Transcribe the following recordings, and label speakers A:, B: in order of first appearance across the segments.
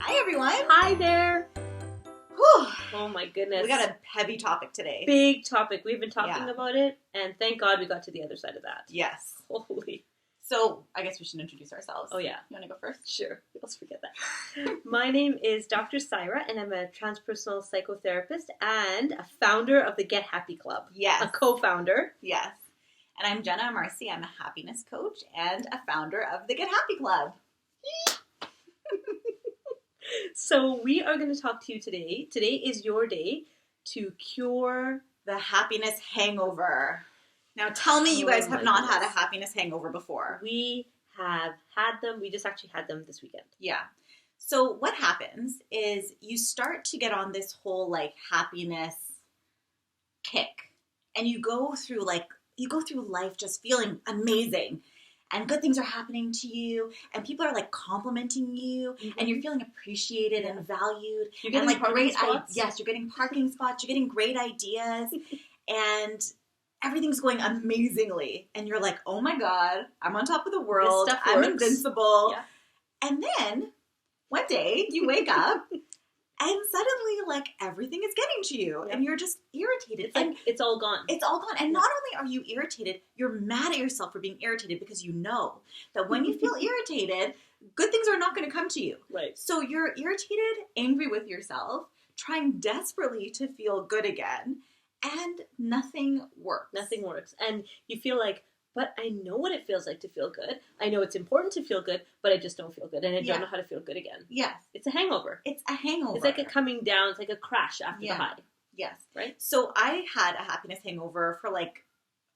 A: Hi, everyone.
B: Hi there.
A: Whew.
B: Oh my goodness.
A: We got a heavy topic today.
B: Big topic. We've been talking about it, and thank God we got to the other side of that.
A: Yes.
B: Holy.
A: So, I guess we should introduce ourselves.
B: Oh, yeah.
A: You want to go first?
B: Sure. Let's forget that. My name is Dr. Saira, and I'm a transpersonal psychotherapist and a founder of the Get Happy Club.
A: Yes.
B: A co-founder.
A: Yes. And I'm Jena Marcy. I'm a happiness coach and a founder of the Get Happy Club.
B: So we are going to talk to you today. Today is your day to cure
A: the happiness hangover. Now tell me you guys have not had a happiness hangover before.
B: We have had them. We just actually had them this weekend.
A: Yeah. So what happens is you start to get on this whole like happiness kick. And you go through life just feeling amazing. And good things are happening to you, and people are like complimenting you, and you're feeling appreciated and valued.
B: You're getting parking spots.
A: Yes, you're getting parking spots. You're getting great ideas, and everything's going amazingly. And you're like, "Oh my God, I'm on top of the world. I'm invincible." Yeah. And then one day you wake up. And suddenly, like, everything is getting to you, and you're just irritated.
B: It's all gone.
A: It's all gone. And not only are you irritated, you're mad at yourself for being irritated because you know that when you feel irritated, good things are not going to come to you.
B: Right.
A: So you're irritated, angry with yourself, trying desperately to feel good again, and nothing works.
B: Nothing works. And you feel like, but I know what it feels like to feel good. I know it's important to feel good, but I just don't feel good. And I don't know how to feel good again.
A: Yes.
B: It's a hangover.
A: It's a hangover.
B: It's like a coming down. It's like a crash after the high.
A: Yes.
B: Right?
A: So I had a happiness hangover for like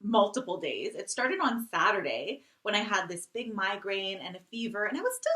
A: multiple days. It started on Saturday when I had this big migraine and a fever. And I was still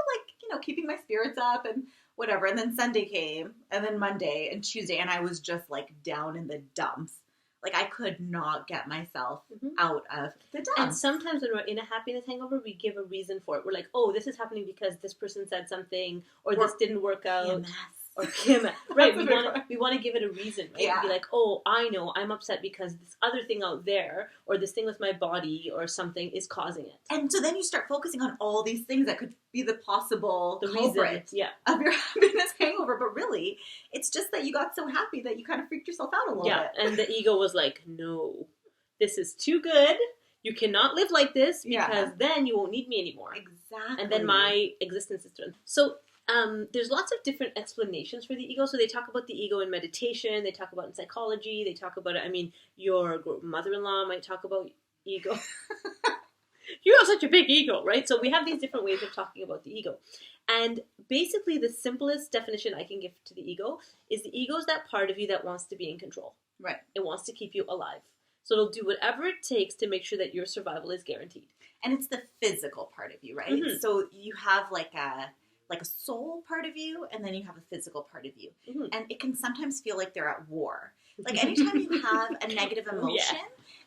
A: like, keeping my spirits up and whatever. And then Sunday came, and then Monday and Tuesday. And I was just like down in the dumps. Like, I could not get myself out of the dumps.
B: And sometimes when we're in a happiness hangover, we give a reason for it. We're like, oh, this is happening because this person said something, or this didn't work out.
A: PMS.
B: Or PMS. Right, we want to give it a reason, right?
A: Yeah.
B: Be like, oh, I know, I'm upset because this other thing out there, or this thing with my body, or something is causing it.
A: And so then you start focusing on all these things that could be the possible culprit
B: reason,
A: of your happiness hangover. But really, it's just that you got so happy that you kind of freaked yourself out a little bit.
B: Yeah, and the ego was like, no, this is too good. You cannot live like this because then you won't need me anymore.
A: Exactly.
B: And then my existence is threatened. So there's lots of different explanations for the ego. So they talk about the ego in meditation. They talk about it in psychology. They talk about it. I mean, your mother-in-law might talk about ego. You have such a big ego, right? So we have these different ways of talking about the ego. And basically the simplest definition I can give to the ego is the ego is that part of you that wants to be in control.
A: Right.
B: It wants to keep you alive. So it'll do whatever it takes to make sure that your survival is guaranteed.
A: And it's the physical part of you, right?
B: Mm-hmm.
A: So you have like a soul part of you, and then you have a physical part of you. Mm-hmm. And it can sometimes feel like they're at war. Like anytime you have a negative emotion,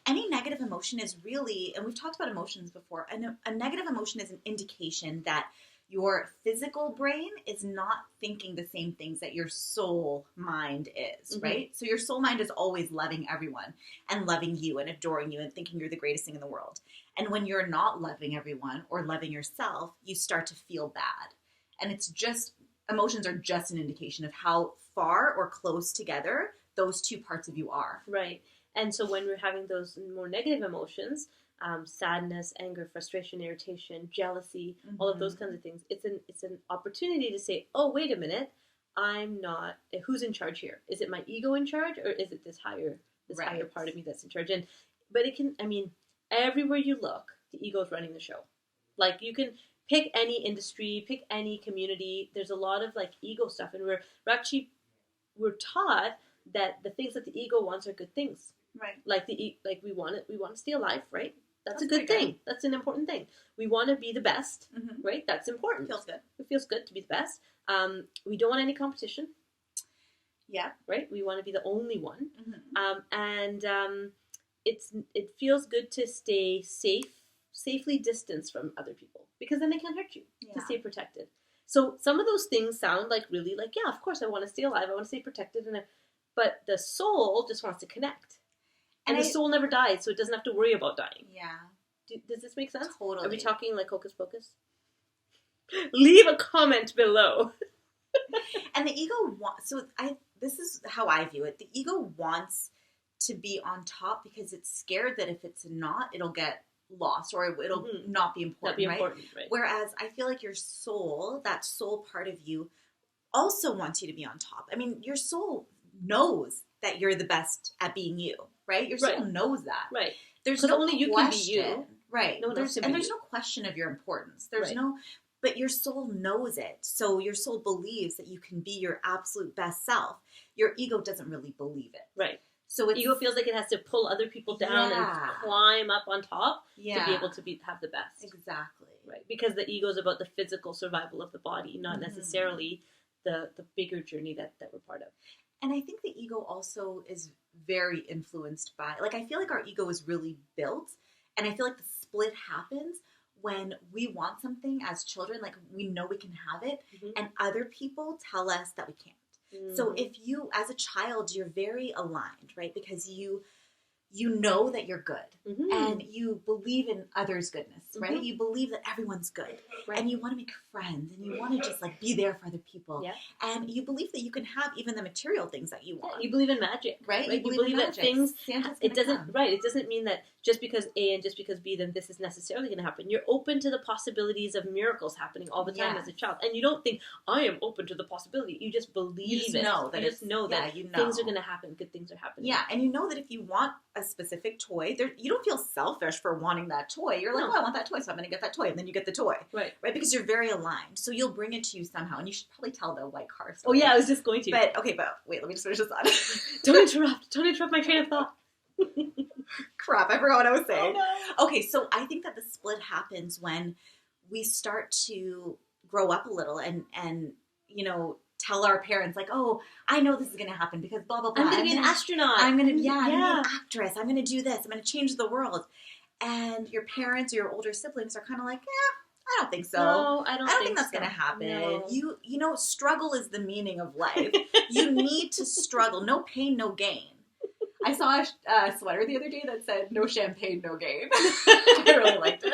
A: any negative emotion is really, and we've talked about emotions before, a negative emotion is an indication that your physical brain is not thinking the same things that your soul mind is, right? So your soul mind is always loving everyone and loving you and adoring you and thinking you're the greatest thing in the world. And when you're not loving everyone or loving yourself, you start to feel bad. And it's just, emotions are just an indication of how far or close together those two parts of you are.
B: Right. And so when we're having those more negative emotions, sadness, anger, frustration, irritation, jealousy, all of those kinds of things, it's an opportunity to say, oh, wait a minute, I'm not, who's in charge here? Is it my ego in charge, or is it this higher part of me that's in charge? But it can, I mean, everywhere you look, the ego is running the show. Like, you can pick any industry, pick any community. There's a lot of like ego stuff, and we're taught that the things that the ego wants are good things.
A: Right.
B: Like we want to stay alive, right? That's a good thing. That's an important thing. We want to be the best, right? That's important.
A: Feels good.
B: It feels good to be the best. We don't want any competition.
A: Yeah.
B: Right? We want to be the only one. It feels good to stay safely distanced from other people, because then they can't hurt you, to stay protected. So some of those things sound like really like, yeah, of course I want to stay alive. I want to stay protected. But the soul just wants to connect. And the soul never dies, so it doesn't have to worry about dying.
A: Yeah.
B: Does this make sense?
A: Totally.
B: Are we talking like hocus pocus? Leave a comment below.
A: And the ego wants, this is how I view it. The ego wants to be on top because it's scared that if it's not, it'll get lost or it'll not be important, right? Whereas I feel like your soul, that soul part of you, also wants you to be on top. I mean, your soul knows that you're the best at being you, right? Your soul knows that.
B: Right.
A: There's no
B: only you
A: question.
B: Can be you.
A: Right.
B: No,
A: there's no question of your importance. There's no, but your soul knows it. So your soul believes that you can be your absolute best self. Your ego doesn't really believe it.
B: Right.
A: So
B: ego feels like it has to pull other people down and climb up on top to be able to have the best.
A: Exactly.
B: Right. Because the ego is about the physical survival of the body, not necessarily the bigger journey that we're part of.
A: And I think the ego also is very influenced by, like, I feel like our ego is really built, and I feel like the split happens when we want something as children, like we know we can have it, and other people tell us that we can't. So if you, as a child, you're very aligned, right? Because you know that you're good and you believe in others' goodness, right? You believe that everyone's good and you want to make friends and you want to just like be there for other people. And you believe that you can have even the material things that you want.
B: You believe in magic,
A: right?
B: You believe that things, it doesn't mean that just because A and just because B, then this is necessarily going to happen. You're open to the possibilities of miracles happening all the time as a child. And you don't think, I am open to the possibility. You just believe
A: you just know that
B: things are going to happen, good things are happening.
A: Yeah, and you know that if you want a specific toy, you don't feel selfish for wanting that toy. You're like, I want that toy, so I'm going to get that toy, and then you get the toy. Right? Because you're very aligned. So you'll bring it to you somehow, and you should probably tell the white car story.
B: Oh yeah, I was just going to.
A: But wait, let me just finish this on.
B: Don't interrupt my train of thought.
A: Crap, I forgot what I was saying.
B: Oh, no.
A: Okay, so I think that the split happens when we start to grow up a little and tell our parents, like, oh, I know this is going to happen because blah, blah, blah.
B: I'm going to be an astronaut.
A: I'm going to be an actress. I'm going to do this. I'm going to change the world. And your parents or your older siblings are kind of like, I don't think so.
B: No, I don't
A: think that's going to happen.
B: No.
A: You struggle is the meaning of life. You need to struggle. No pain, no gain. I saw a sweater the other day that said, no champagne, no gain. I really liked it.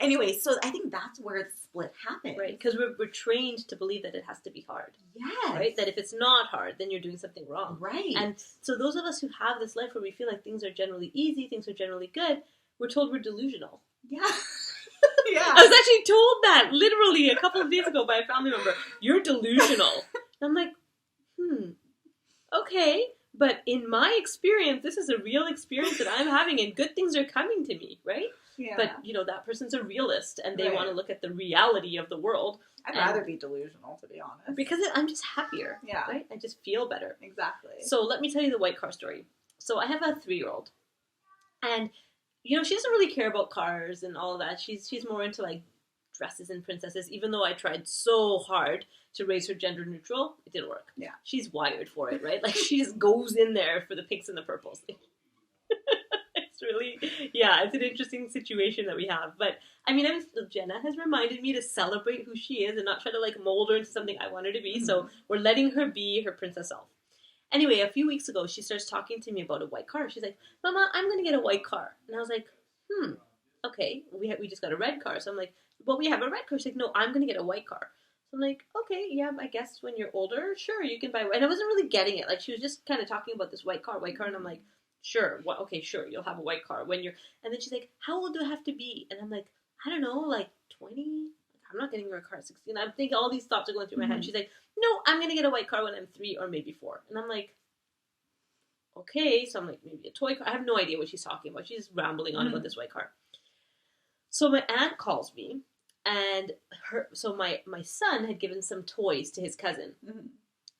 A: Anyway, so I think that's where the split happens.
B: Right, because we're trained to believe that it has to be hard.
A: Yes.
B: Right? That if it's not hard, then you're doing something wrong.
A: Right.
B: And so those of us who have this life where we feel like things are generally easy, things are generally good, we're told we're delusional.
A: Yeah.
B: I was actually told that literally a couple of days ago by a family member. You're delusional. And I'm like, okay. But in my experience, this is a real experience that I'm having and good things are coming to me, right?
A: Yeah.
B: But, that person's a realist and they want to look at the reality of the world.
A: I'd rather be delusional, to be honest.
B: Because I'm just happier.
A: Yeah.
B: Right? I just feel better.
A: Exactly.
B: So let me tell you the white car story. So I have a 3-year-old. And, she doesn't really care about cars and all of that. She's more into, like, dresses and princesses, even though I tried so hard to raise her gender neutral. It didn't work.
A: Yeah.
B: She's wired for it, right? Like, she just goes in there for the pinks and the purples. It's really, it's an interesting situation that we have. But, Jena has reminded me to celebrate who she is and not try to, like, mold her into something I want her to be. Mm-hmm. So we're letting her be her princess self. Anyway, a few weeks ago, she starts talking to me about a white car. She's like, Mama, I'm going to get a white car. And I was like, okay, we just got a red car. So I'm like, well, we have a red car. She's like, no, I'm going to get a white car. So I'm like, okay, yeah, I guess when you're older, sure, you can buy one. And I wasn't really getting it. Like, she was just kind of talking about this white car. And I'm like, sure, okay, sure, you'll have a white car when you're... And then she's like, how old do I have to be? And I'm like, I don't know, like 20? I'm not getting her a car at 16. I'm thinking all these thoughts are going through my head. She's like, no, I'm going to get a white car when I'm 3 or maybe 4. And I'm like, okay. So I'm like, maybe a toy car. I have no idea what she's talking about. She's rambling on about this white car. So my aunt calls me, and my son had given some toys to his cousin. Mm-hmm.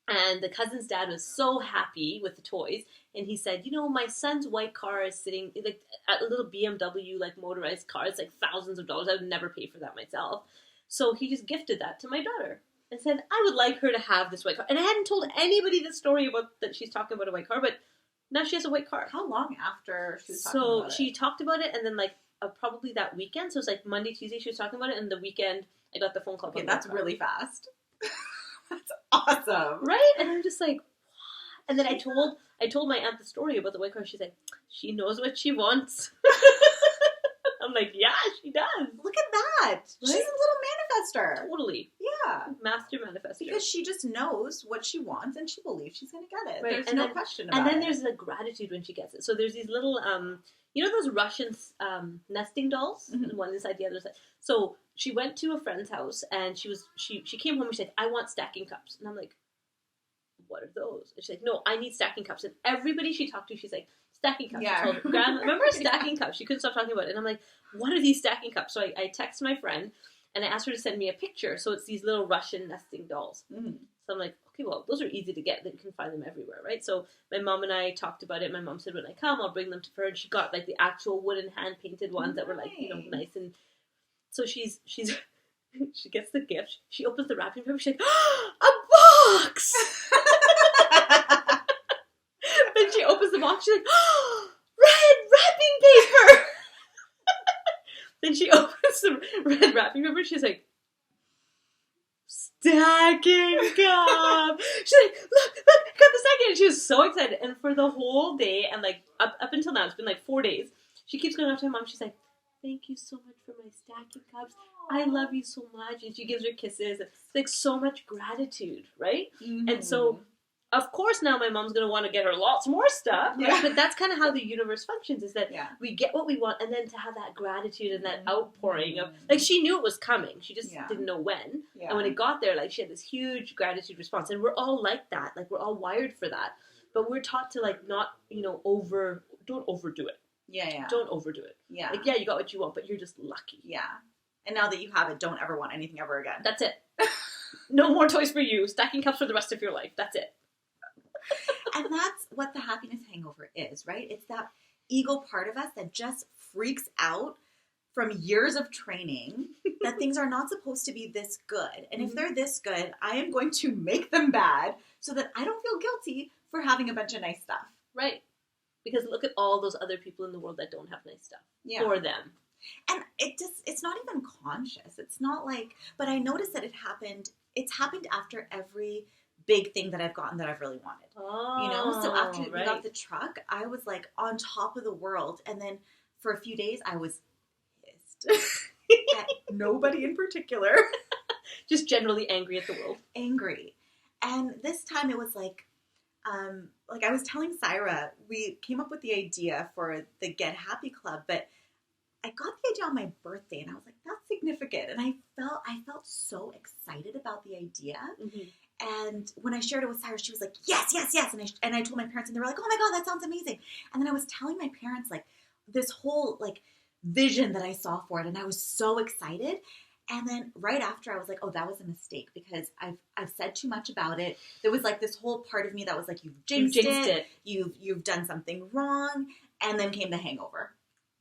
B: And the cousin's dad was so happy with the toys. And he said, my son's white car is sitting, like, at a little BMW, like, motorized car. It's, like, thousands of dollars. I would never pay for that myself. So he just gifted that to my daughter and said, I would like her to have this white car. And I hadn't told anybody the story about that she's talking about a white car, but now she has a white car.
A: How long after she was talking about it? So
B: she talked about it, and then, like, probably that weekend. So it was, like, Monday, Tuesday she was talking about it, and the weekend I got the phone call.
A: Okay, that's really fast. That's awesome.
B: Right? And I'm just like, what? And then I told my aunt the story about the white car. She's like, she knows what she wants. I'm like, yeah, she does.
A: Look at that. Right? She's a little manifester.
B: Totally.
A: Yeah.
B: Master manifester.
A: Because she just knows what she wants and she believes she's going to get it.
B: Right.
A: There's
B: and
A: no
B: then,
A: question about it.
B: And then there's the gratitude when she gets it. So there's these little, you know those Russian nesting dolls?
A: Mm-hmm.
B: One inside the other side. So she went to a friend's house and she came home and she's like, I want stacking cups. And I'm like, what are those? And she's like, no, I need stacking cups. And everybody she talked to, she's like, stacking cups.
A: Yeah.
B: She told her, Grandma, remember stacking cups? She couldn't stop talking about it. And I'm like, what are these stacking cups? So I text my friend and I asked her to send me a picture. So it's these little Russian nesting dolls.
A: Mm-hmm.
B: So I'm like, okay, well, those are easy to get. You can find them everywhere, right? So my mom and I talked about it. My mom said, when I come, I'll bring them to her. And she got like the actual wooden hand-painted ones that were like, you know, nice. And so she's she gets the gift. She opens the wrapping paper. She's like, a box! Then she opens the box. She's like, red wrapping paper! Then she opens the red wrapping paper. She's like, stacking cup. She's like, look, I got the stacking. And she was so excited. And for the whole day, and like up until now, it's been like 4 days, she keeps going up to my mom. She's like, thank you so much for my stacking cups. I love you so much. And she gives her kisses. It's like so much gratitude, right? Mm-hmm. And so, of course, now my mom's going to want to get her lots more stuff. Right? Yeah. But that's kind of how the universe functions, is that we get what we want, and then to have that gratitude and that outpouring of, like, she knew it was coming. She just didn't know when. Yeah. And when it got there, like, she had this huge gratitude response. And we're all like that. Like, we're all wired for that. But we're taught to, like, not, you know, don't overdo it.
A: Yeah.
B: Don't overdo it. Yeah. Like, yeah, you got what you want, but you're just lucky.
A: Yeah. And now that you have it, don't ever want anything ever again.
B: That's it. No more toys for you. Stacking cups for the rest of your life. That's it.
A: And that's what the happiness hangover is, right? It's that ego part of us that just freaks out from years of training that things are not supposed to be this good. And if they're this good, I am going to make them bad so that I don't feel guilty for having a bunch of nice stuff.
B: Right. Because look at all those other people in the world that don't have nice stuff for them.
A: And it's not even conscious. It's not like, but I noticed that it's happened after every big thing that I've gotten that I've really wanted. Oh, you know? So after we got the truck, I was like on top of the world. And then for a few days, I was pissed at nobody in particular.
B: Just generally angry at the world.
A: Angry. And this time it was like I was telling Saira, we came up with the idea for the Get Happy Club, but I got the idea on my birthday and I was like, that's significant. And I felt so excited about the idea. Mm-hmm. And when I shared it with Saira, she was like, yes. And I told my parents and they were like, oh my God, that sounds amazing. And then I was telling my parents like this whole like vision that I saw for it. And I was so excited. And then right after I was like, oh, that was a mistake because I've said too much about it. There was like this whole part of me that was like, you've jinxed it. You've done something wrong. And then came the hangover.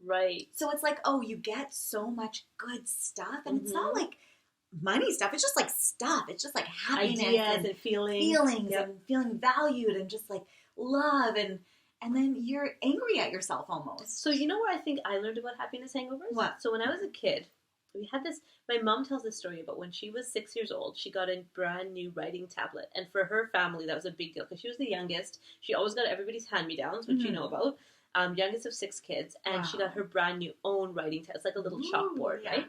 B: Right.
A: So it's like, oh, you get so much good stuff. And it's not like money stuff. It's just like stuff. It's just like happiness.
B: Ideas and feelings.
A: Yep. And feeling valued and just like love. And then you're angry at yourself almost.
B: So you know where I think I learned about happiness hangovers?
A: What?
B: So when I was a kid, we had this, my mom tells this story about when she was 6 years old, she got a brand new writing tablet. And for her family, that was a big deal because she was the youngest. She always got everybody's hand-me-downs, which you know about. Youngest of 6 kids, and she got her brand new own writing tablet. It's like a little chalkboard, right?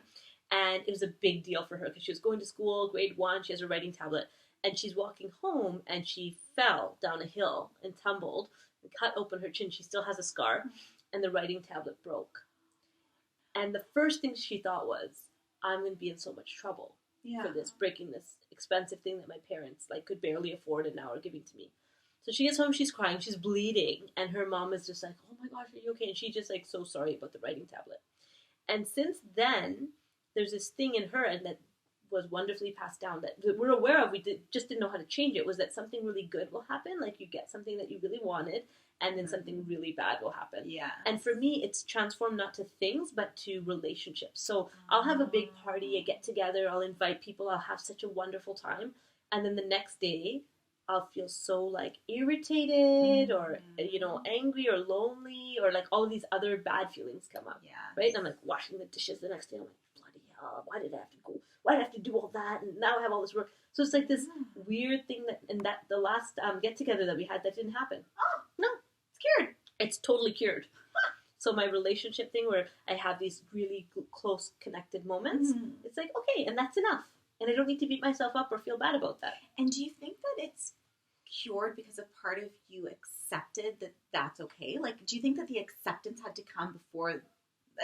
B: And it was a big deal for her because she was going to school, grade 1, she has a writing tablet, and she's walking home, and she fell down a hill and tumbled, and cut open her chin. She still has a scar, and the writing tablet broke. And the first thing she thought was, I'm going to be in so much trouble for this, breaking this expensive thing that my parents like could barely afford and now are giving to me. So she gets home, she's crying, she's bleeding, and her mom is just like, oh my gosh, are you okay? And she's just like so sorry about the writing tablet. And since then, there's this thing in her, and that was wonderfully passed down that we're aware of, just didn't know how to change it, was that something really good will happen, like you get something that you really wanted, and then something really bad will happen. Yeah. And for me, it's transformed not to things, but to relationships. So I'll have a big party, a get-together, I'll invite people, I'll have such a wonderful time, and then the next day, I'll feel so like irritated or, you know, angry or lonely or like all of these other bad feelings come up. Yeah. Right? And I'm like washing the dishes the next day. I'm like, bloody hell, why did I have to go? Why did I have to do all that? And now I have all this work. So it's like this weird thing that the last get together that we had that didn't happen. Oh, no, it's cured. It's totally cured. So my relationship thing where I have these really close connected moments, it's like, okay, and that's enough. And I don't need to beat myself up or feel bad about that.
A: And do you think that it's cured because a part of you accepted that that's okay? Like, do you think that the acceptance had to come before,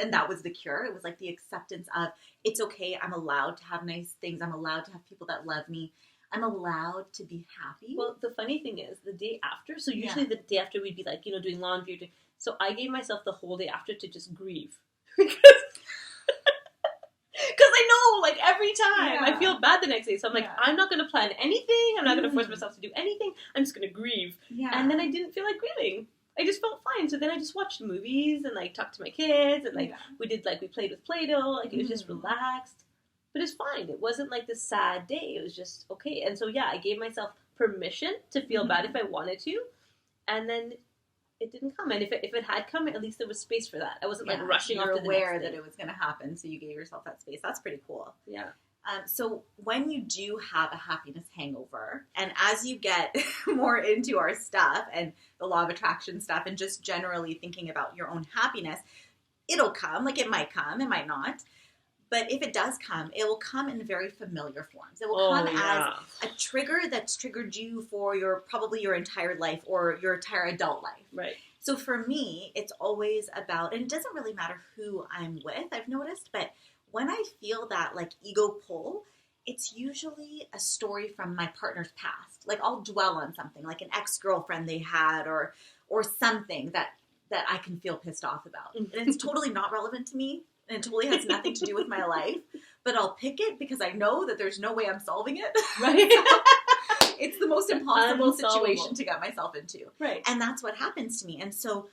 A: and that was the cure? It was like the acceptance of, it's okay, I'm allowed to have nice things, I'm allowed to have people that love me, I'm allowed to be happy?
B: Well, the funny thing is, the day after, so usually the day after we'd be like, doing laundry. So I gave myself the whole day after to just grieve. Because I know, like, every time I feel bad the next day. So I'm like, I'm not going to plan anything. I'm not going to force myself to do anything. I'm just going to grieve. Yeah. And then I didn't feel like grieving. I just felt fine. So then I just watched movies and, like, talked to my kids. And, like, we played with Play-Doh. Like, it was just relaxed. But it's fine. It wasn't, like, this sad day. It was just okay. And so, I gave myself permission to feel bad if I wanted to. And then it didn't come. And if it had come, at least there was space for that. I wasn't like rushing off to the next
A: aware that it was going to happen, so you gave yourself that space. That's pretty cool.
B: Yeah.
A: So when you do have a happiness hangover, and as you get more into our stuff and the law of attraction stuff and just generally thinking about your own happiness, it'll come. Like, it might come, it might not. But if it does come, it will come in very familiar forms. It will come as a trigger that's triggered you for probably your entire life or your entire adult life.
B: Right.
A: So for me, it's always about, and it doesn't really matter who I'm with, I've noticed, but when I feel that like ego pull, it's usually a story from my partner's past. Like, I'll dwell on something, like an ex-girlfriend they had or something that I can feel pissed off about. And it's totally not relevant to me. And it totally has nothing to do with my life, but I'll pick it because I know that there's no way I'm solving it.
B: Right.
A: It's the most impossible situation to get myself into.
B: Right.
A: And that's what happens to me. And so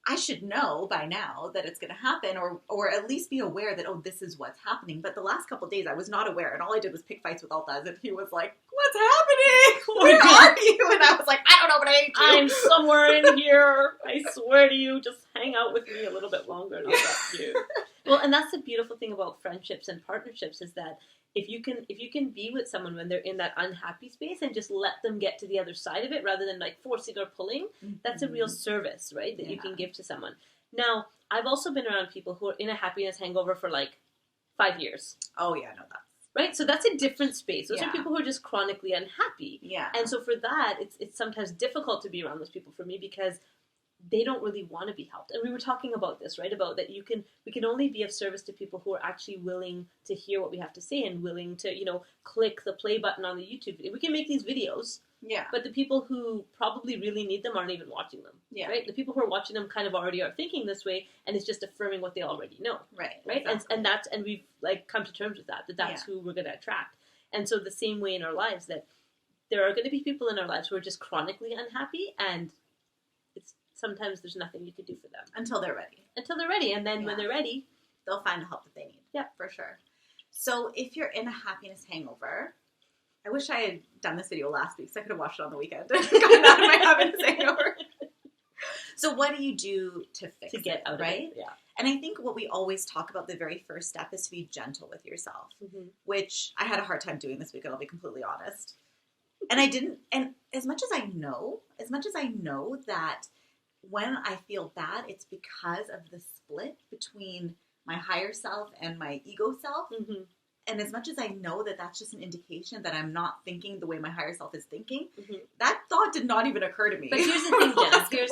A: I should know by now that it's going to happen or at least be aware that, this is what's happening. But the last couple of days I was not aware. And all I did was pick fights with Altaz. And he was like, what's happening? Where are you? And I was like, I don't know, but I hate you.
B: I'm somewhere in here. I swear to you. Just hang out with me a little bit longer and I'll get you. Well, and that's the beautiful thing about friendships and partnerships is that if you can be with someone when they're in that unhappy space and just let them get to the other side of it rather than like forcing or pulling, that's a real service, right? That you can give to someone. Now, I've also been around people who are in a happiness hangover for like 5 years.
A: Oh yeah, I know that.
B: Right? So that's a different space. Those are people who are just chronically unhappy.
A: Yeah.
B: And so for that, it's sometimes difficult to be around those people for me because they don't really want to be helped. And we were talking about this, right? About that we can only be of service to people who are actually willing to hear what we have to say and willing to, click the play button on the YouTube. We can make these videos.
A: Yeah.
B: But the people who probably really need them aren't even watching them. Yeah. Right? The people who are watching them kind of already are thinking this way and it's just affirming what they already know.
A: Right.
B: Right? Exactly. And we've like come to terms with that's who we're going to attract. And so the same way in our lives that there are going to be people in our lives who are just chronically unhappy and sometimes there's nothing you can do for them.
A: Until they're ready. And then when they're ready, they'll find the help that they need.
B: Yeah.
A: For sure. So if you're in a happiness hangover, I wish I had done this video last week so I could have watched it on the weekend. Gotten out of my happiness hangover. So what do you do to fix
B: to get out
A: right?
B: of it? Yeah.
A: And I think what we always talk about, the very first step is to be gentle with yourself, which I had a hard time doing this week, and I'll be completely honest. And I didn't, and as much as I know that when I feel bad, it's because of the split between my higher self and my ego self. Mm-hmm. And as much as I know that that's just an indication that I'm not thinking the way my higher self is thinking, that thought did not even occur to me.
B: But here's the thing,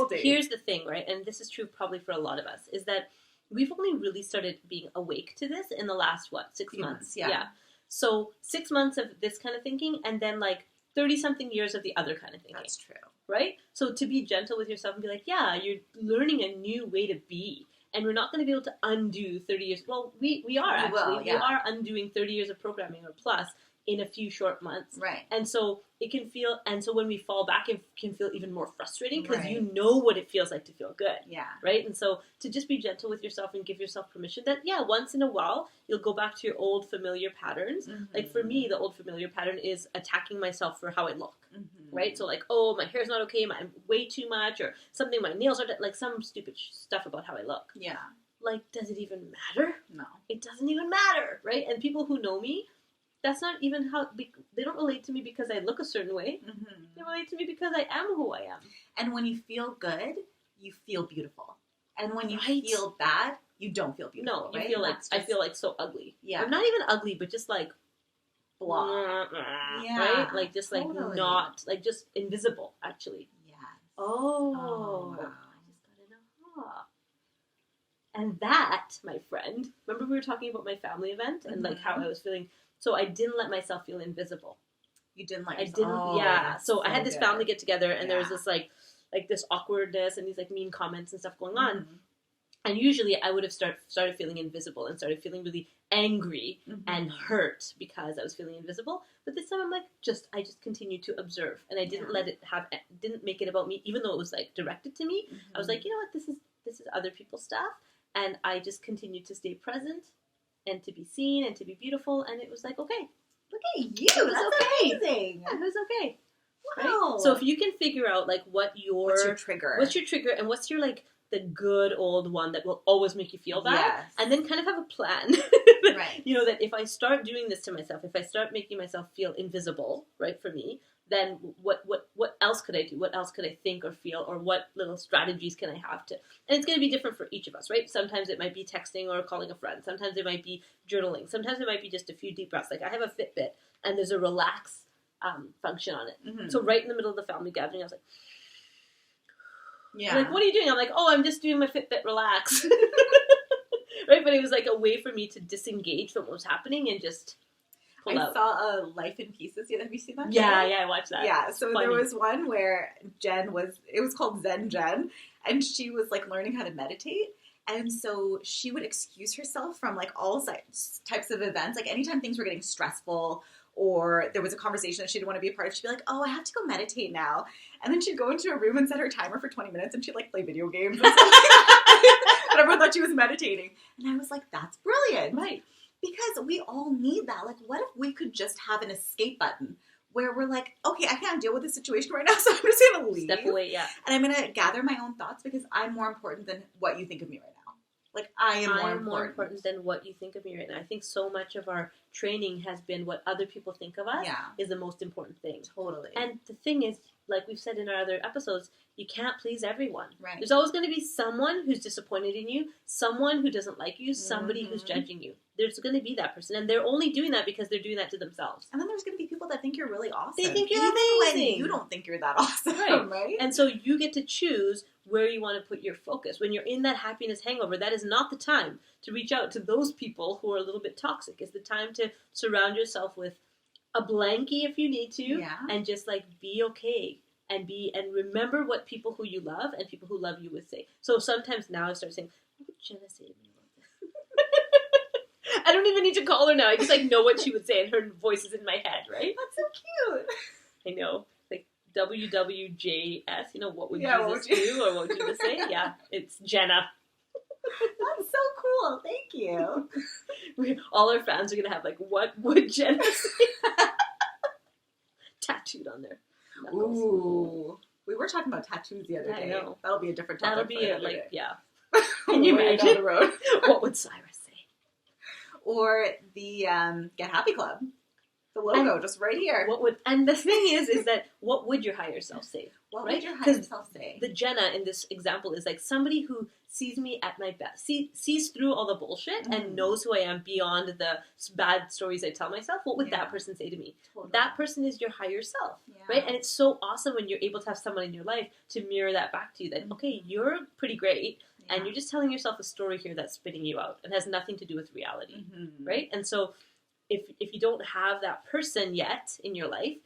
B: Jen. Here's the thing, right? And this is true probably for a lot of us, is that we've only really started being awake to this in the last, 6 months? Yeah. So 6 months of this kind of thinking, and then 30-something years of the other kind of thinking.
A: That's true.
B: Right? So to be gentle with yourself and be like, yeah, you're learning a new way to be. And we're not going to be able to undo 30 years. Well, we are actually. We are undoing 30 years of programming or plus in a few short months.
A: Right.
B: And so it can feel, and so when we fall back, it can feel even more frustrating because you know what it feels like to feel good.
A: Yeah.
B: Right? And so to just be gentle with yourself and give yourself permission that, once in a while, you'll go back to your old familiar patterns. Mm-hmm. Like for me, the old familiar pattern is attacking myself for how I look. Mm-hmm. Right? So my hair's not okay, I'm way too much, or something, my nails are, some stupid stuff about how I look.
A: Yeah.
B: Does it even matter?
A: No. It
B: doesn't even matter, right? And people who know me, that's not even how, they don't relate to me because I look a certain way. Mm-hmm. They relate to me because I am who I am.
A: And when you feel good, you feel beautiful. And when you feel bad, you don't feel beautiful.
B: No, you
A: right?
B: feel I feel so ugly.
A: Yeah.
B: I'm not even ugly, but just
A: blah.
B: Right? Like, just, like,
A: totally.
B: not, like, just invisible, actually.
A: Yes.
B: Oh.
A: Wow.
B: I just got an aha. And that, my friend, remember we were talking about my family event and, like, how I was feeling, so I didn't let myself feel invisible.
A: You didn't let
B: I
A: yourself.
B: didn't, yeah. So I had this family get together, and there was
A: Yeah.
B: this, like this awkwardness and these, like, mean comments and stuff going on.
A: Mm-hmm.
B: And usually I would have started feeling invisible and started feeling really angry and hurt because I was feeling invisible. But this time I'm like, I just continued to observe, and I didn't didn't make it about me, even though it was, like, directed to me. I was like, you know what, this is other people's stuff, and I just continued to stay present and to be seen and to be beautiful, and it was like, okay,
A: look at you, that's amazing.
B: Yeah, it was okay.
A: Wow.
B: Right? So if you can figure out, like, what's your trigger, and what's your, like, the good old one that will always make you feel bad,
A: yes.
B: and then kind of have a plan.
A: Right.
B: You know, that if I start doing this to myself, if I start making myself feel invisible, right, for me, then what else could I do? What else could I think or feel, or what little strategies can I have to? And it's going to be different for each of us, right? Sometimes it might be texting or calling a friend. Sometimes it might be journaling. Sometimes it might be just a few deep breaths. Like, I have a Fitbit, and there's a relax function on it. Mm-hmm. So right in the middle of the family gathering, I was like, yeah. Like, what are you doing? I'm like, oh, I'm just doing my Fitbit relax. Right? But it was like a way for me to disengage from what was happening and just pull out.
A: I saw Life in Pieces. Have you seen that?
B: Yeah, I watched that.
A: Yeah, so there was one where it was called Zen Jen, and she was, like, learning how to meditate. And so she would excuse herself from, like, all types of events. Like, anytime things were getting stressful, or there was a conversation that she didn't want to be a part of, she'd be like, oh, I have to go meditate now. And then she'd go into a room and set her timer for 20 minutes, and she'd, like, play video games and stuff. But everyone thought she was meditating. And I was like, that's brilliant.
B: Right.
A: Because we all need that. Like, what if we could just have an escape button where we're like, okay, I can't deal with this situation right now, so I'm just going to leave.
B: Step away, yeah.
A: And I'm going to gather my own thoughts because I'm more important than what you think of me right now. Like, I am more important
B: than what you think of me right now. I think so much of our training has been what other people think of us is the most important thing.
A: Totally.
B: And the thing is, like we've said in our other episodes, you can't please everyone.
A: Right.
B: There's always going to be someone who's disappointed in you, someone who doesn't like you, somebody who's judging you. There's going to be that person, and they're only doing that because they're doing that to themselves.
A: And then there's going to be people that think you're really awesome.
B: They think you're
A: even
B: amazing.
A: When you don't think you're that awesome, right?
B: And so you get to choose where you want to put your focus. When you're in that happiness hangover, that is not the time to reach out to those people who are a little bit toxic. It's the time to surround yourself with a blankie if you need to, and just, like, be okay. And remember what people who you love and people who love you would say. So sometimes now I start saying, what would Jenna say to me about this? I don't even need to call her now. I just, like, know what she would say, and her voice is in my head, right?
A: That's so cute.
B: I know. Like, WWJS, you know, what would Jesus do? Or what would Jesus say? Yeah, it's Jenna.
A: That's so cool. Thank you.
B: All our fans are going to have, like, what would Jenna say? Tattooed on there. Knuckles.
A: Ooh. We were talking about tattoos the other day.
B: I know.
A: That'll be a different topic.
B: That'll be it, like,
A: day.
B: yeah. Can you imagine?
A: Down the road.
B: What would Saira say?
A: Or the Get Happy Club. The logo, just right here.
B: And the thing is that what would your higher self say?
A: What would your higher self say?
B: The Jenna in this example is like somebody who sees me at my best, sees through all the bullshit and knows who I am beyond the bad stories I tell myself. What would that person say to me? Totally. That person is your higher self, right? And it's so awesome when you're able to have someone in your life to mirror that back to you. That, okay, you're pretty great, and you're just telling yourself a story here that's spitting you out and has nothing to do with reality, right? And so if you don't have that person yet in your life,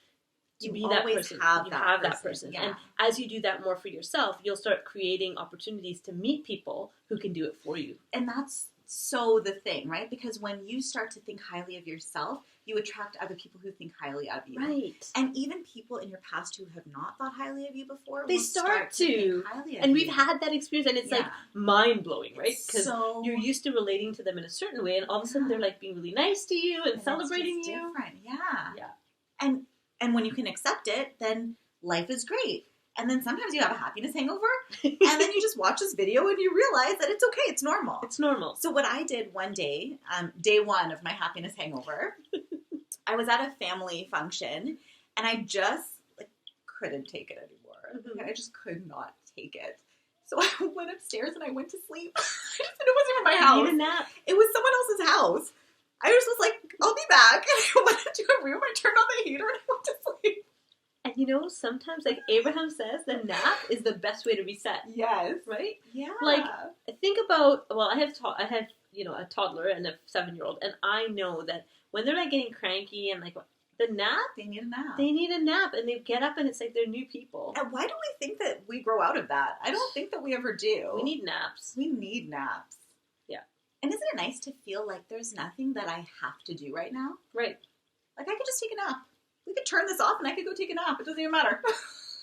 B: you be that person. You have that person. Yeah. And as you do that more for yourself, you'll start creating opportunities to meet people who can do it for you.
A: And that's so the thing, right? Because when you start to think highly of yourself, you attract other people who think highly of you.
B: Right.
A: And even people in your past who have not thought highly of you before,
B: they start to think highly of you. And we've had that experience, and it's like mind-blowing, right? Because you're used to relating to them in a certain way, and all of a sudden they're like being really nice to you and celebrating you.
A: Different. Yeah. And when you can accept it, then life is great. And then sometimes you have a happiness hangover, and then you just watch this video and you realize that it's okay, it's normal.
B: It's normal.
A: So what I did one day, day one of my happiness hangover, I was at a family function, and I just couldn't take it anymore. I just could not take it. So I went upstairs and I went to sleep. It wasn't even my house.
B: You need a nap.
A: It was someone else's house. I just was like, I'll be back. back. And I went into a room, I turned on the heater, and I went to sleep.
B: And you know, sometimes, like Abraham says, the nap is the best way to reset.
A: Yes.
B: Right?
A: Yeah.
B: Like, think about, well, I have you know, a toddler and a 7-year-old, and I know that when they're like getting cranky and like the nap,
A: they need a nap.
B: They need a nap, and they get up and it's like they're new people.
A: And why do we think that we grow out of that? I don't think that we ever do.
B: We need naps.
A: We need naps.
B: Yeah.
A: And isn't it nice to feel like there's nothing that I have to do right now?
B: Right.
A: Like I could just take a nap. We could turn this off and I could go take a nap. It doesn't even matter.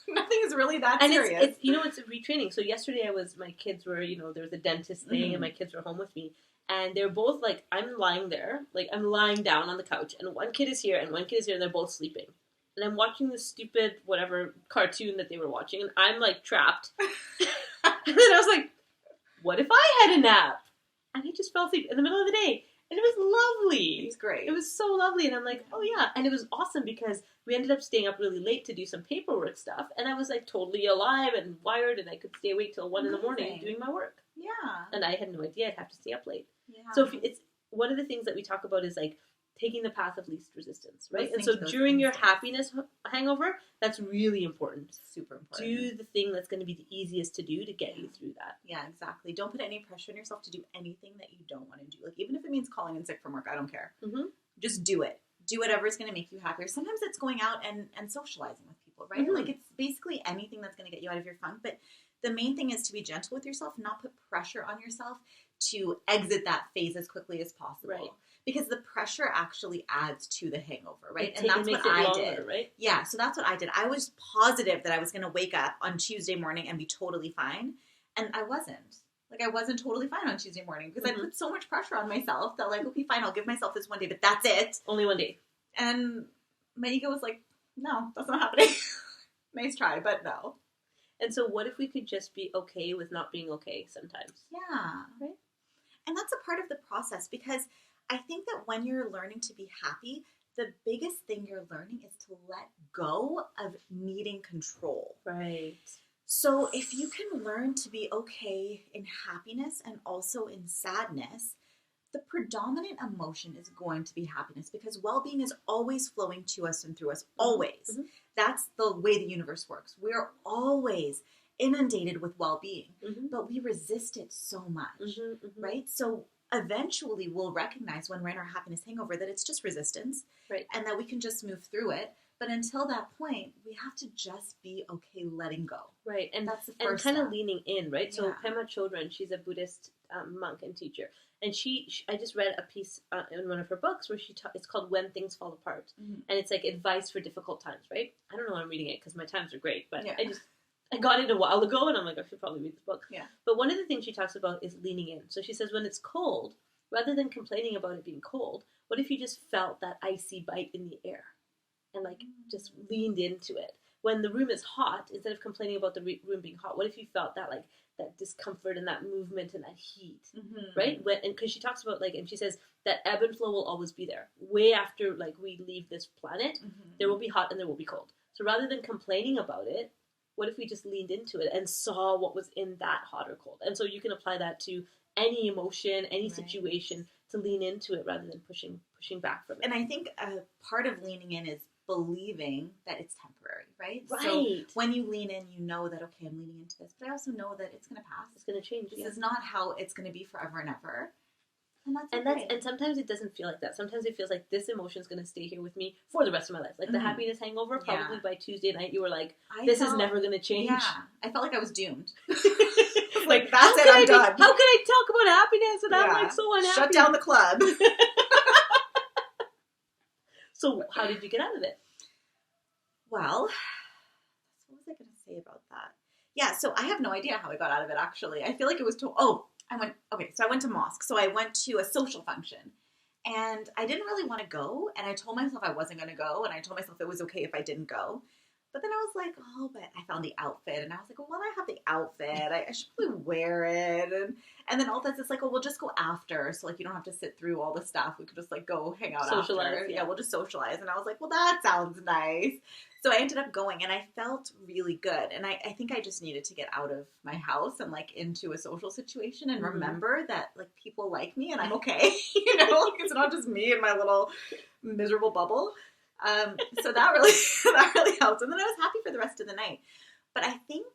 A: Nothing is really that serious.
B: It's you know, it's a retraining. So yesterday my kids were, you know, there was a dentist thing and my kids were home with me. And they're both like, I'm lying there, like I'm lying down on the couch and one kid is here and one kid is here and they're both sleeping. And I'm watching this stupid, whatever, cartoon that they were watching and I'm like trapped. And then I was like, what if I had a nap? And I just fell asleep in the middle of the day. And it was lovely.
A: It's great.
B: It was so lovely. And I'm like, oh yeah. And it was awesome because we ended up staying up really late to do some paperwork stuff. And I was like totally alive and wired and I could stay awake till 1 in the morning doing my work.
A: Yeah.
B: And I had no idea I'd have to stay up late.
A: Yeah.
B: So it's one of the things that we talk about is like taking the path of least resistance, right? And so during your happiness hangover, that's really important.
A: Super important.
B: Do the thing that's going to be the easiest to do to get you through that.
A: Yeah, exactly. Don't put any pressure on yourself to do anything that you don't want to do. Like, even if it means calling in sick from work, I don't care.
B: Mm-hmm.
A: Just do it. Do whatever is going to make you happier. Sometimes it's going out and socializing with people, right?
B: Mm-hmm.
A: Like, it's basically anything that's going to get you out of your funk. But the main thing is to be gentle with yourself, not put pressure on yourself to exit that phase as quickly as possible.
B: Right.
A: Because the pressure actually adds to the hangover, right?
B: And that's what I did. Right?
A: Yeah, so that's what I did. I was positive that I was going to wake up on Tuesday morning and be totally fine. And I wasn't. Like, I wasn't totally fine on Tuesday morning because I put so much pressure on myself that, like, okay, fine, I'll give myself this one day, but that's it.
B: Only one day.
A: And my ego was like, no, that's not happening. Nice try, but no.
B: And so what if we could just be okay with not being okay sometimes?
A: Yeah.
B: Right?
A: And that's a part of the process because I think that when you're learning to be happy, the biggest thing you're learning is to let go of needing control.
B: Right.
A: So if you can learn to be okay in happiness and also in sadness, the predominant emotion is going to be happiness because well-being is always flowing to us and through us, always. Mm-hmm. That's the way the universe works. We're always inundated with well-being, but we resist it so much, right? So eventually we'll recognize when we're in our happiness hangover that it's just resistance,
B: right?
A: And that we can just move through it. But until that point, we have to just be okay letting go.
B: Right. And
A: that's the first
B: and kind
A: step.
B: of leaning in, right?
A: Yeah.
B: So Pema Chodron, she's a Buddhist monk and teacher. And I just read a piece in one of her books where it's called When Things Fall Apart. Mm-hmm. And it's like advice for difficult times, right? I don't know why I'm reading it because my times are great, but I got it a while ago and I'm like, I should probably read this book.
A: Yeah.
B: But one of the things she talks about is leaning in. So she says when it's cold, rather than complaining about it being cold, what if you just felt that icy bite in the air and like just leaned into it? When the room is hot, instead of complaining about the room being hot, what if you felt that like that discomfort and that movement and that heat, right? And because she talks about like, and she says that ebb and flow will always be there. Way after like we leave this planet, there will be hot and there will be cold. So rather than complaining about it, what if we just leaned into it and saw what was in that hot or cold? And so you can apply that to any emotion, any situation, to lean into it rather than pushing back from it.
A: And I think a part of leaning in is believing that it's temporary, right?
B: Right.
A: So when you lean in, you know that, okay, I'm leaning into this, but I also know that it's going to pass.
B: It's going to change.
A: This is not how it's going to be forever and ever.
B: And sometimes it doesn't feel like that. Sometimes it feels like this emotion is going to stay here with me for the rest of my life. Like the happiness hangover, probably by Tuesday night, you were like, this is never going to change.
A: Yeah. I felt like I was doomed.
B: Like,
A: that's it, I'm done.
B: How can I talk about happiness and I'm like so unhappy?
A: Shut down the club.
B: So how did you get out of it?
A: Well, what was I going to say about that? Yeah, so I have no idea how I got out of it, actually. I feel like it was I went to mosque. So I went to a social function. And I didn't really want to go. And I told myself I wasn't going to go. And I told myself it was okay if I didn't go. But then I was like, oh, but I found the outfit. And I was like, well, I have the outfit. I should probably wear it. And then all this, it's like, oh, we'll just go after. So, like, you don't have to sit through all the stuff. We could just, like, go hang out
B: Socialize,
A: after.
B: yeah.
A: Yeah, we'll just socialize. And I was like, well, that sounds nice. So I ended up going, and I felt really good. And I think I just needed to get out of my house and, like, into a social situation and remember that, like, people like me and I'm okay. You know, like, it's not just me and my little miserable bubble. So that really helped. And then I was happy for the rest of the night. But I think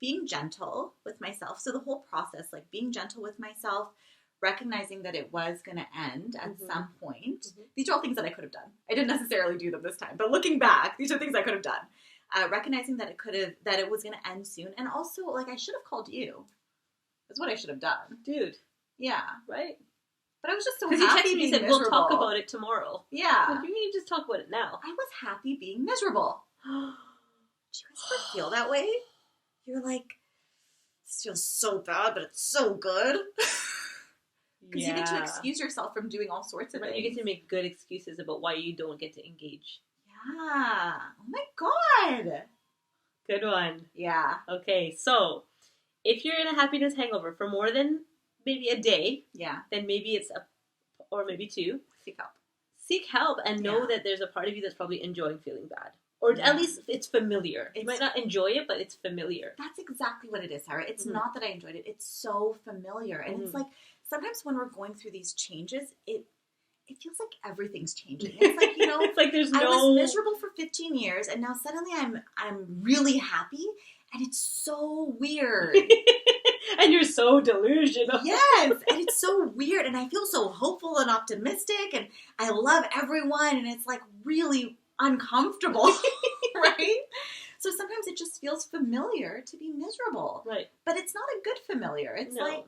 A: being gentle with myself, so the whole process, like being gentle with myself, recognizing that it was going to end at some point. These are all things that I could have done. I didn't necessarily do them this time, but looking back, these are things I could have done. Recognizing that it was going to end soon. And also, like, I should have called you. That's what I should have done.
B: Dude.
A: Yeah.
B: Right?
A: But I was just so
B: happy. Because you texted me and said,
A: miserable.
B: We'll talk about it tomorrow.
A: Yeah.
B: Like, you mean just talk about it now?
A: I was happy being miserable. Do you guys ever feel that way? You're like, this feels so bad, but it's so good. Because you get to excuse yourself from doing all sorts of things.
B: You get to make good excuses about why you don't get to engage.
A: Yeah. Oh my God.
B: Good one.
A: Yeah.
B: Okay, so if you're in a happiness hangover for more than maybe a day, then maybe it's or maybe 2.
A: Seek help.
B: Seek help and know that there's a part of you that's probably enjoying feeling bad. Or at least it's familiar. You might not enjoy it, but it's familiar.
A: That's exactly what it is, Saira. It's not that I enjoyed it. It's so familiar. And it's like, sometimes when we're going through these changes, it feels like everything's changing. It's like, you know,
B: it's like there's
A: I was miserable for 15 years, and now suddenly I'm really happy, and it's so weird.
B: And you're so delusional.
A: Yes, and it's so weird, and I feel so hopeful and optimistic, and I love everyone, and it's like really uncomfortable, right? So sometimes it just feels familiar to be miserable,
B: right?
A: But it's not a good familiar. It's like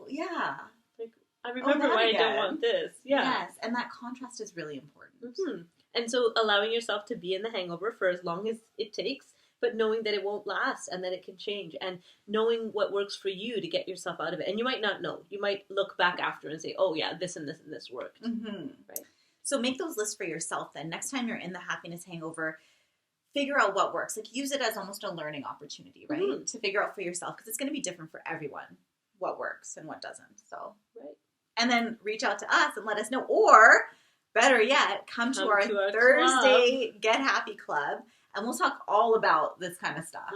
A: yeah.
B: Like, I remember why I don't want this. Yeah.
A: Yes, and that contrast is really important.
B: And so allowing yourself to be in the hangover for as long as it takes, but knowing that it won't last and that it can change, and knowing what works for you to get yourself out of it. And you might not know. You might look back after and say, oh yeah, this and this and this worked. Right.
A: So make those lists for yourself then. Next time you're in the happiness hangover, figure out what works. Like, use it as almost a learning opportunity, right? To figure out for yourself, because it's going to be different for everyone what works and what doesn't. So, and then reach out to us and let us know. Or, better yet, come to our Thursday Get Happy Club, and we'll talk all about this kind of stuff.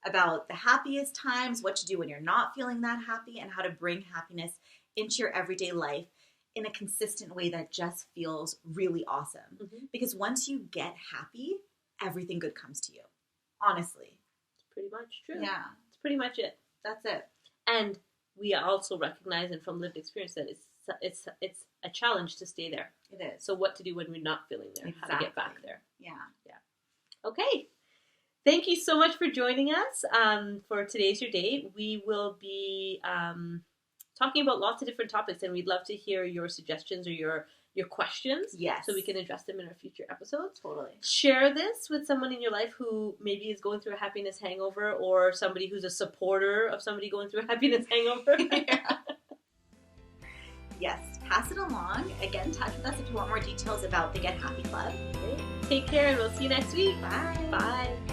A: About the happiest times, what to do when you're not feeling that happy, and how to bring happiness into your everyday life in a consistent way that just feels really awesome. Because once you get happy, everything good comes to you. Honestly.
B: It's pretty much true.
A: Yeah.
B: It's pretty much it.
A: That's it.
B: And we also recognize, and from lived experience, that it's a challenge to stay there.
A: It is.
B: So what to do when we're not feeling there. How to get back there.
A: Yeah.
B: Okay. Thank you so much for joining us for Today's Your Day. We will be talking about lots of different topics, and we'd love to hear your suggestions or your questions.
A: Yes.
B: So we can address them in our future episodes.
A: Totally.
B: Share this with someone in your life who maybe is going through a happiness hangover, or somebody who's a supporter of somebody going through a happiness hangover.
A: Yes. Pass it along. Again, touch with us if you want more details about the Get Happy Club.
B: Okay. Take care, and we'll see you next week.
A: Bye.
B: Bye.